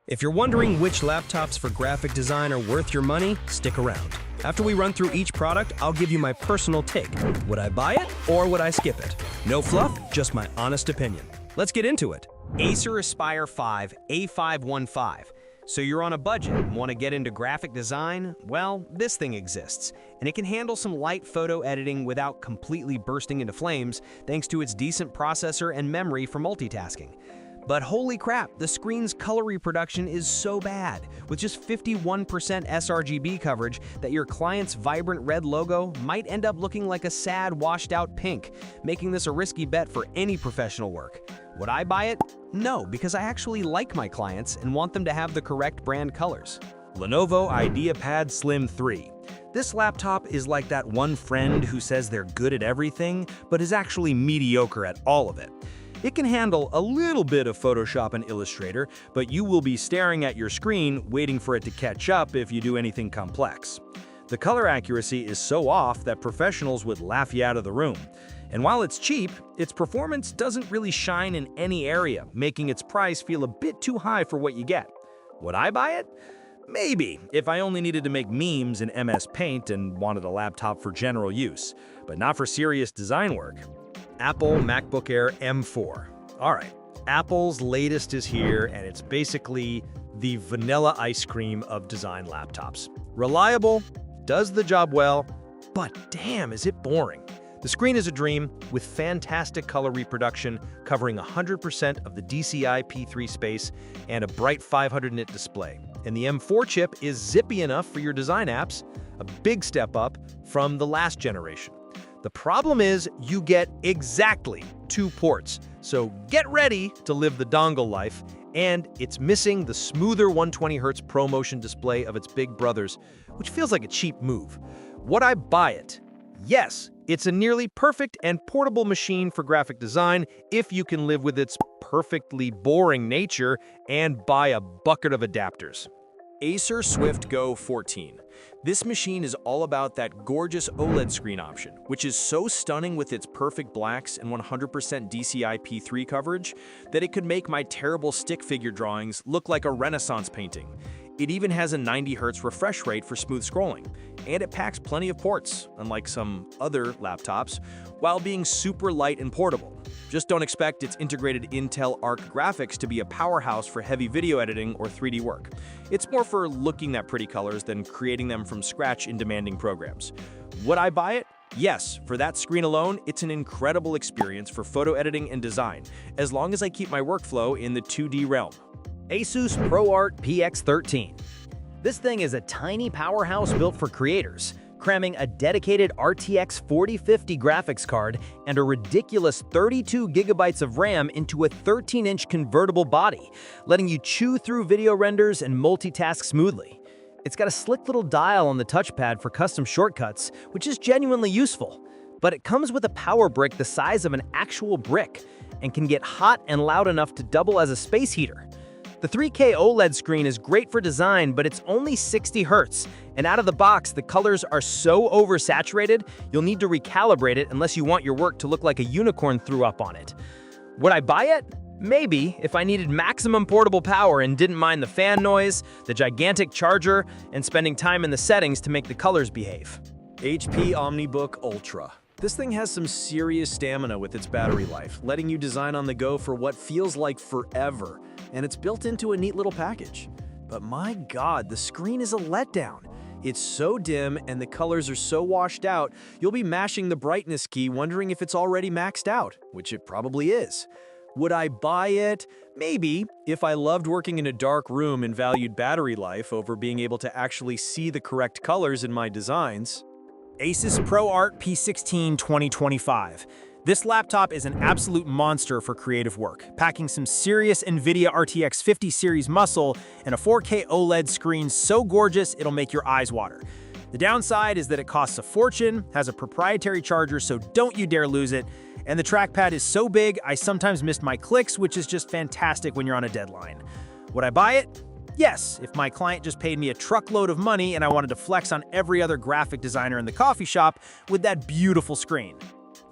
If you're wondering which laptops for graphic design are worth your money, stick around. After we run through each product, I'll give you my personal take. Would I buy it or would I skip it? No fluff, just my honest opinion. Let's get into it. Acer Aspire 5 A515. So you're on a budget and want to get into graphic design? Well, this thing exists, and it can handle some light photo editing without completely bursting into flames thanks to its decent processor and memory for multitasking. But holy crap, the screen's color reproduction is so bad, with just 51% sRGB coverage, that your client's vibrant red logo might end up looking like a sad, washed-out pink, making this a risky bet for any professional work. Would I buy it? No, because I actually like my clients and want them to have the correct brand colors. Lenovo IdeaPad Slim 3. This laptop is like that one friend who says they're good at everything, but is actually mediocre at all of it. It can handle a little bit of Photoshop and Illustrator, but you will be staring at your screen waiting for it to catch up if you do anything complex. The color accuracy is so off that professionals would laugh you out of the room. And while it's cheap, its performance doesn't really shine in any area, making its price feel a bit too high for what you get. Would I buy it? Maybe, if I only needed to make memes in MS Paint and wanted a laptop for general use, but not for serious design work. Apple MacBook Air M4. All right, Apple's latest is here, and it's basically the vanilla ice cream of design laptops. Reliable, does the job well, but damn, is it boring. The screen is a dream, with fantastic color reproduction covering 100% of the DCI P3 space and a bright 500 nit display. And the M4 chip is zippy enough for your design apps, a big step up from the last generation. The problem is you get exactly 2 ports, so get ready to live the dongle life, and it's missing the smoother 120Hz ProMotion display of its big brothers, which feels like a cheap move. Would I buy it? Yes, it's a nearly perfect and portable machine for graphic design if you can live with its perfectly boring nature and buy a bucket of adapters. Acer Swift Go 14. This machine is all about that gorgeous OLED screen option, which is so stunning with its perfect blacks and 100% DCI P3 coverage that it could make my terrible stick figure drawings look like a Renaissance painting. It even has a 90 Hz refresh rate for smooth scrolling, and it packs plenty of ports, unlike some other laptops, while being super light and portable. Just don't expect its integrated Intel Arc graphics to be a powerhouse for heavy video editing or 3D work. It's more for looking at pretty colors than creating them from scratch in demanding programs. Would I buy it? Yes, for that screen alone, it's an incredible experience for photo editing and design, as long as I keep my workflow in the 2D realm. Asus ProArt PX13. This thing is a tiny powerhouse built for creators, cramming a dedicated RTX 4050 graphics card and a ridiculous 32 gigabytes of RAM into a 13-inch convertible body, letting you chew through video renders and multitask smoothly. It's got a slick little dial on the touchpad for custom shortcuts, which is genuinely useful. But it comes with a power brick the size of an actual brick and can get hot and loud enough to double as a space heater. The 3K OLED screen is great for design, but it's only 60 Hz, and out of the box, the colors are so oversaturated, you'll need to recalibrate it unless you want your work to look like a unicorn threw up on it. Would I buy it? Maybe, if I needed maximum portable power and didn't mind the fan noise, the gigantic charger, and spending time in the settings to make the colors behave. HP OmniBook Ultra. This thing has some serious stamina with its battery life, letting you design on the go for what feels like forever, and it's built into a neat little package. But my God, the screen is a letdown. It's so dim and the colors are so washed out, you'll be mashing the brightness key wondering if it's already maxed out, which it probably is. Would I buy it? Maybe, if I loved working in a dark room and valued battery life over being able to actually see the correct colors in my designs. Asus ProArt P16 2025. This laptop is an absolute monster for creative work, packing some serious NVIDIA RTX 50 series muscle and a 4K OLED screen so gorgeous it'll make your eyes water. The downside is that it costs a fortune, has a proprietary charger so don't you dare lose it, and the trackpad is so big I sometimes missed my clicks, which is just fantastic when you're on a deadline. Would I buy it? Yes, if my client just paid me a truckload of money and I wanted to flex on every other graphic designer in the coffee shop with that beautiful screen.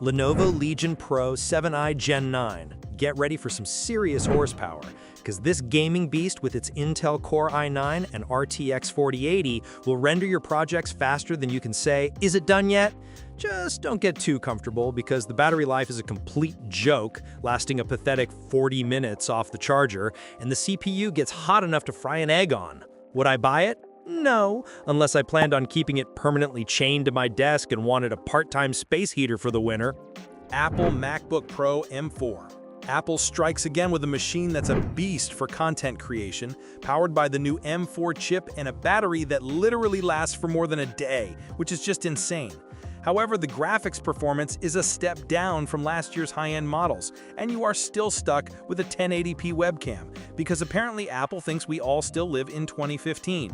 Lenovo Legion Pro 7i Gen 9. Get ready for some serious horsepower. because this gaming beast with its Intel Core i9 and RTX 4080 will render your projects faster than you can say, "Is it done yet?" Just don't get too comfortable because the battery life is a complete joke, lasting a pathetic 40 minutes off the charger, and the CPU gets hot enough to fry an egg on. Would I buy it? No, unless I planned on keeping it permanently chained to my desk and wanted a part-time space heater for the winter. Apple MacBook Pro M4. Apple strikes again with a machine that's a beast for content creation, powered by the new M4 chip and a battery that literally lasts for more than a day, which is just insane. However, the graphics performance is a step down from last year's high-end models, and you are still stuck with a 1080p webcam, because apparently Apple thinks we all still live in 2015.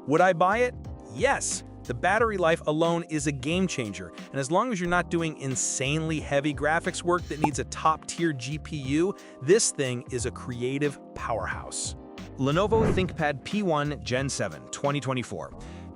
Would I buy it? Yes. The battery life alone is a game changer, and as long as you're not doing insanely heavy graphics work that needs a top-tier GPU, this thing is a creative powerhouse. Lenovo ThinkPad P1 Gen 7 2024.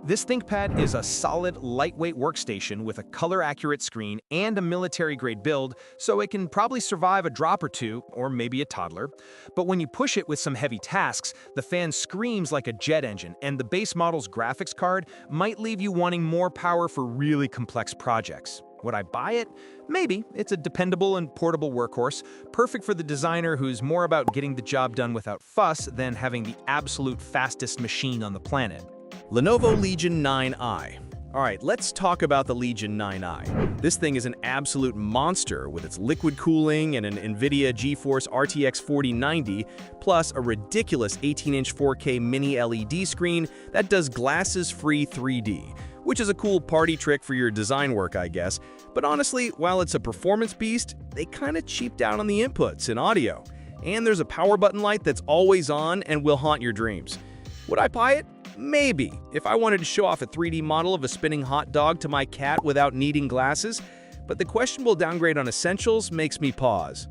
This ThinkPad is a solid, lightweight workstation with a color-accurate screen and a military-grade build, so it can probably survive a drop or two, or maybe a toddler. But when you push it with some heavy tasks, the fan screams like a jet engine, and the base model's graphics card might leave you wanting more power for really complex projects. Would I buy it? Maybe. It's a dependable and portable workhorse, perfect for the designer who's more about getting the job done without fuss than having the absolute fastest machine on the planet. Lenovo Legion 9i. Alright, let's talk about the Legion 9i. This thing is an absolute monster with its liquid cooling and an NVIDIA GeForce RTX 4090, plus a ridiculous 18-inch 4K mini LED screen that does glasses-free 3D, which is a cool party trick for your design work, I guess. But honestly, while it's a performance beast, they kinda cheaped out on the inputs and audio. And there's a power button light that's always on and will haunt your dreams. Would I buy it? Maybe, if I wanted to show off a 3D model of a spinning hot dog to my cat without needing glasses, but the questionable downgrade on essentials makes me pause.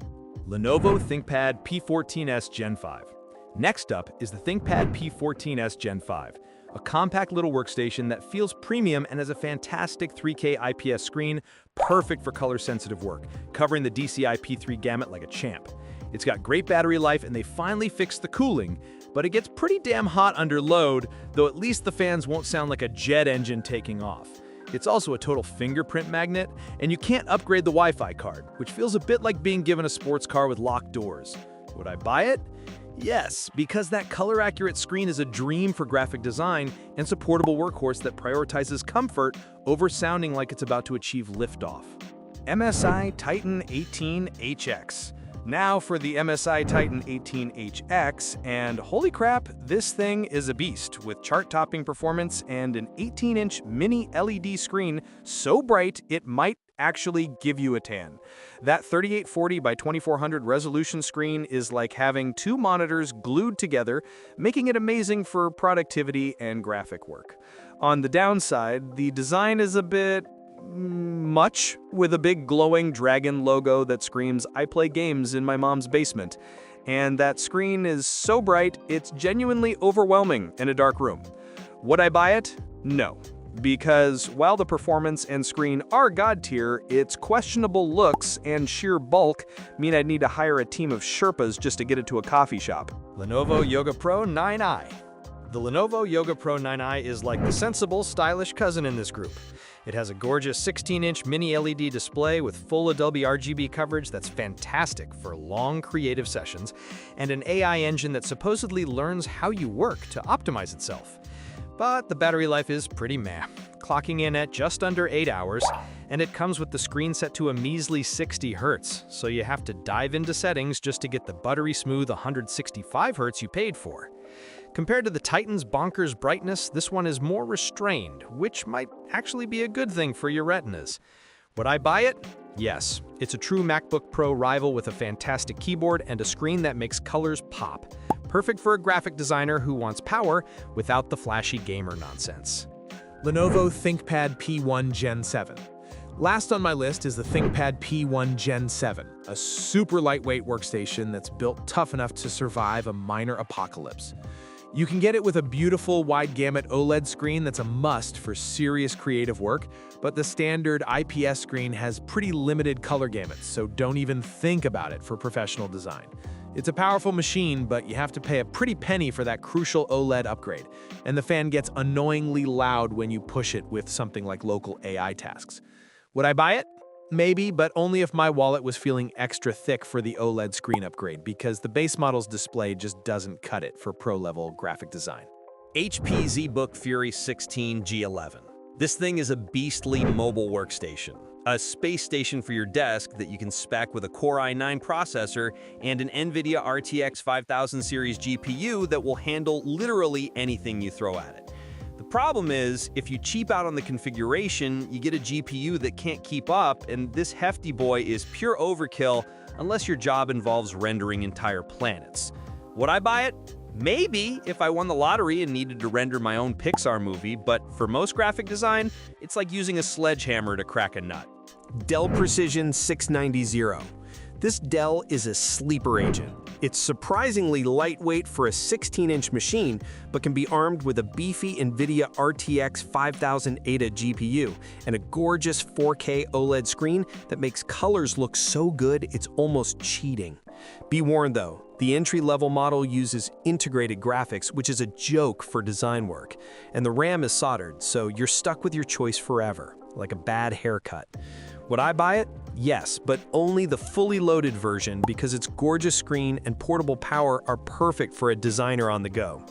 Lenovo ThinkPad P14s Gen 5. Next up is the ThinkPad P14s Gen 5, a compact little workstation that feels premium and has a fantastic 3K IPS screen, perfect for color-sensitive work, covering the DCI P3 gamut like a champ. It's got great battery life, and they finally fixed the cooling, but it gets pretty damn hot under load, though at least the fans won't sound like a jet engine taking off. It's also a total fingerprint magnet, and you can't upgrade the Wi-Fi card, which feels a bit like being given a sports car with locked doors. Would I buy it? Yes, because that color-accurate screen is a dream for graphic design and it's a portable workhorse that prioritizes comfort over sounding like it's about to achieve liftoff. MSI Titan 18HX. Now for the MSI Titan 18HX, and holy crap, this thing is a beast with chart-topping performance and an 18-inch mini LED screen so bright it might actually give you a tan. That 3840 by 2400 resolution screen is like having two monitors glued together, making it amazing for productivity and graphic work. On the downside, the design is a bit much, with a big glowing dragon logo that screams, "I play games in my mom's basement." And that screen is so bright, it's genuinely overwhelming in a dark room. Would I buy it? No. Because while the performance and screen are god tier, its questionable looks and sheer bulk mean I'd need to hire a team of Sherpas just to get it to a coffee shop. Lenovo Yoga Pro 9i. The Lenovo Yoga Pro 9i is like the sensible, stylish cousin in this group. It has a gorgeous 16-inch mini LED display with full Adobe RGB coverage that's fantastic for long creative sessions, and an AI engine that supposedly learns how you work to optimize itself. But the battery life is pretty meh, clocking in at just under 8 hours, and it comes with the screen set to a measly 60 Hz, so you have to dive into settings just to get the buttery smooth 165 Hz you paid for. Compared to the Titan's bonkers brightness, this one is more restrained, which might actually be a good thing for your retinas. Would I buy it? Yes. It's a true MacBook Pro rival with a fantastic keyboard and a screen that makes colors pop. Perfect for a graphic designer who wants power without the flashy gamer nonsense. Lenovo ThinkPad P1 Gen 7. Last on my list is the ThinkPad P1 Gen 7, a super lightweight workstation that's built tough enough to survive a minor apocalypse. You can get it with a beautiful wide gamut OLED screen that's a must for serious creative work, but the standard IPS screen has pretty limited color gamuts, so don't even think about it for professional design. It's a powerful machine, but you have to pay a pretty penny for that crucial OLED upgrade, and the fan gets annoyingly loud when you push it with something like local AI tasks. Would I buy it? Maybe, but only if my wallet was feeling extra thick for the OLED screen upgrade, because the base model's display just doesn't cut it for pro-level graphic design. HP ZBook Fury 16 G11. This thing is a beastly mobile workstation, a space station for your desk that you can spec with a Core i9 processor and an NVIDIA RTX 5000 series GPU that will handle literally anything you throw at it. The problem is, if you cheap out on the configuration, you get a GPU that can't keep up, and this hefty boy is pure overkill unless your job involves rendering entire planets. Would I buy it? Maybe, if I won the lottery and needed to render my own Pixar movie, but for most graphic design, it's like using a sledgehammer to crack a nut. Dell Precision 690. This Dell is a sleeper agent. It's surprisingly lightweight for a 16-inch machine, but can be armed with a beefy NVIDIA RTX 5000 ADA GPU and a gorgeous 4K OLED screen that makes colors look so good it's almost cheating. Be warned though, the entry-level model uses integrated graphics, which is a joke for design work, and the RAM is soldered, so you're stuck with your choice forever, like a bad haircut. Would I buy it? Yes, but only the fully loaded version because its gorgeous screen and portable power are perfect for a designer on the go.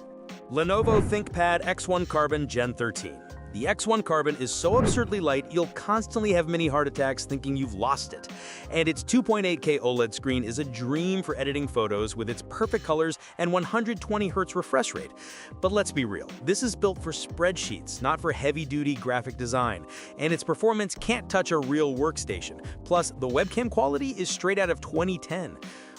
Lenovo ThinkPad X1 Carbon Gen 13. The X1 Carbon is so absurdly light, you'll constantly have mini heart attacks thinking you've lost it. And its 2.8K OLED screen is a dream for editing photos with its perfect colors and 120Hz refresh rate. But let's be real, this is built for spreadsheets, not for heavy-duty graphic design. And its performance can't touch a real workstation. Plus, the webcam quality is straight out of 2010.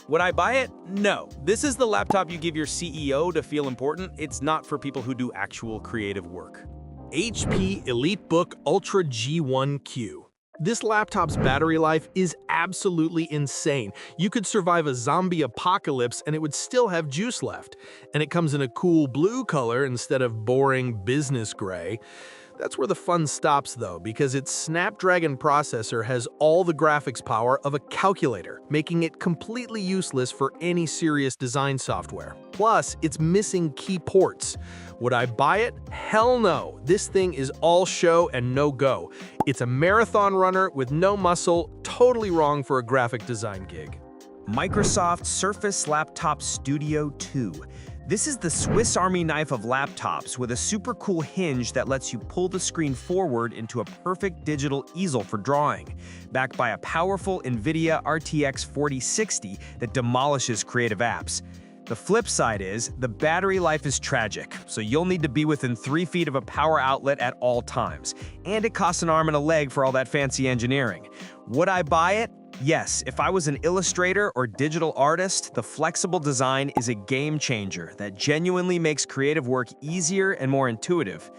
Would I buy it? No. This is the laptop you give your CEO to feel important. It's not for people who do actual creative work. HP EliteBook Ultra G1Q. This laptop's battery life is absolutely insane. You could survive a zombie apocalypse and it would still have juice left. And it comes in a cool blue color instead of boring business gray. That's where the fun stops though, because its Snapdragon processor has all the graphics power of a calculator, making it completely useless for any serious design software. Plus, it's missing key ports. Would I buy it? Hell no. This thing is all show and no go. It's a marathon runner with no muscle, totally wrong for a graphic design gig. Microsoft Surface Laptop Studio 2. This is the Swiss Army knife of laptops with a super cool hinge that lets you pull the screen forward into a perfect digital easel for drawing, backed by a powerful NVIDIA RTX 4060 that demolishes creative apps. The flip side is, the battery life is tragic, so you'll need to be within 3 feet of a power outlet at all times, and it costs an arm and a leg for all that fancy engineering. Would I buy it? Yes, if I was an illustrator or digital artist, the flexible design is a game changer that genuinely makes creative work easier and more intuitive.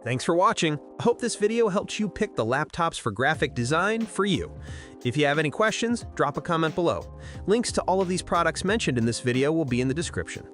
Thanks for watching. I hope this video helped you pick the laptops for graphic design for you. If you have any questions, drop a comment below. Links to all of these products mentioned in this video will be in the description.